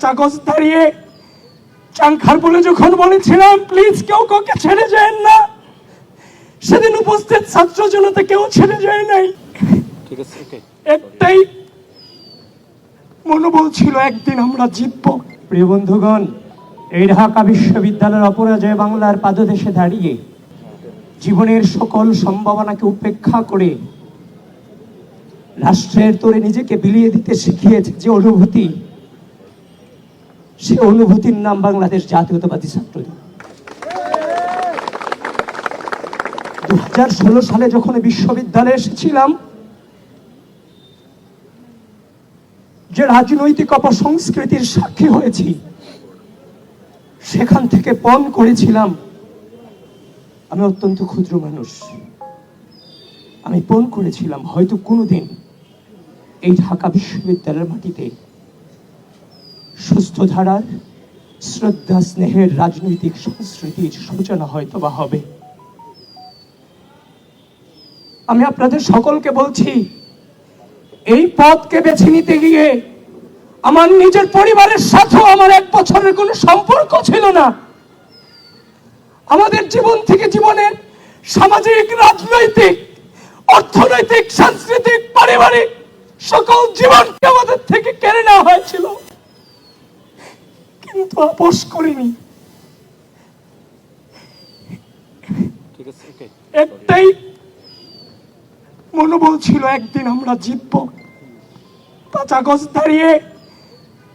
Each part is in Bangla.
কাগজ দাঁড়িয়ে চাংখার বলে যখন বলেছিলাম প্লিজ কেউ কাউকে ছেড়ে যায় না, সেদিন উপস্থিত ছাত্র জনতা কেউ ছেড়ে যায় নাই। একটাই মনোবল ছিল, একদিন আমরা জিতবো। প্রিয় বন্ধুগণ, এই ঢাকা বিশ্ববিদ্যালয়ের অপরাজয় বাংলার পাদদেশে দাঁড়িয়ে জীবনের সকল সম্ভাবনাকে উপেক্ষা করে রাষ্ট্রের তোরে নিজেকে বিলিয়ে দিতে শিখিয়েছে যে অনুভূতি, সে অনুভূতির নাম বাংলাদেশ জাতীয়তাবাদী ছাত্রদল। 2016 সালে যখন বিশ্ববিদ্যালয়ে এসেছিলাম, যে রাজনৈতিক অপসংস্কৃতির সাক্ষী হয়েছি, সেখান থেকে পণ করেছিলাম আমি অত্যন্ত ক্ষুদ্র মানুষ। আমি পণ করেছিলাম হয়তো কোনোদিন এই ঢাকা বিশ্ববিদ্যালয়ের মাটিতে সুস্থ ধারার শ্রদ্ধা স্নেহের রাজনৈতিক সংস্কৃতির সূচনা হয়তো বা হবে। আমি আপনাদের সকলকে বলছি, এই পথকে বেছে নিতে গিয়ে আমার নিজের পরিবারের সাথেও আমার 1 বছরের কোনো সম্পর্ক ছিল না। আমাদের জীবন থেকে জীবনের সামাজিক, রাজনৈতিক, অর্থনৈতিক, সাংস্কৃতিক, পারিবারিক সকল জীবনকে আমাদের থেকে কেড়ে নেওয়া হয়েছিল, কিন্তু আপোষ করিনি। একটাই মনোবল ছিল, একদিন আমরা জিতবো। কাগজ দাঁড়িয়ে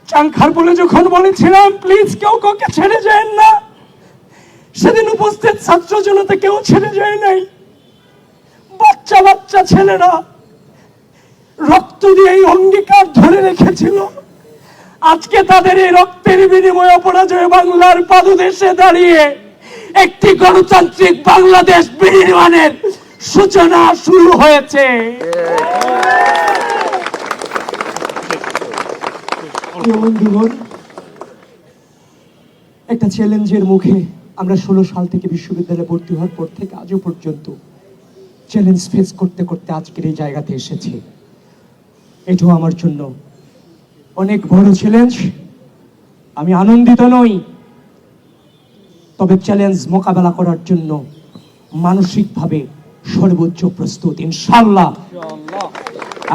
চাংখার বলে যখন বলেছিলাম প্লিজ কেউ কাউকে ছেড়ে যায় না, সেদিন উপস্থিত ছাত্র জনতা কেউ ছেড়ে যায় নাই। বাচ্চা বাচ্চা ছেলেরা রক্ত দিয়ে এই অঙ্গীকার ধরে রেখেছিল। আজকে তাদের এই রক্তের বিনিময়ে অপরাজয় বাংলার পাদদেশে দাঁড়িয়ে একটি গণতান্ত্রিক বাংলাদেশ বিনির্মাণের সূচনা শুরু হয়েছে। বন্ধুগণ, একটা চ্যালেঞ্জের মুখে আমরা 16 সাল থেকে বিশ্ববিদ্যালয়ে ভর্তি হওয়ার পর থেকে আজও পর্যন্ত চ্যালেঞ্জ ফেস করতে করতে আজকের এই জায়গাতে এসেছি। এটাও আমার জন্য অনেক বড় চ্যালেঞ্জ। আমি আনন্দিত নই, তবে চ্যালেঞ্জ মোকাবেলা করার জন্য মানসিকভাবে সর্বোচ্চ প্রস্তুত ইনশাআল্লাহ।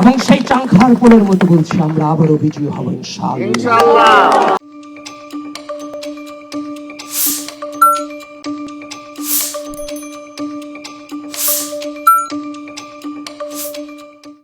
এবং সেই চাংখার পোলের মতো বলছি, আমরা আবারও বিজয়ী হব ইনশাআল্লাহ।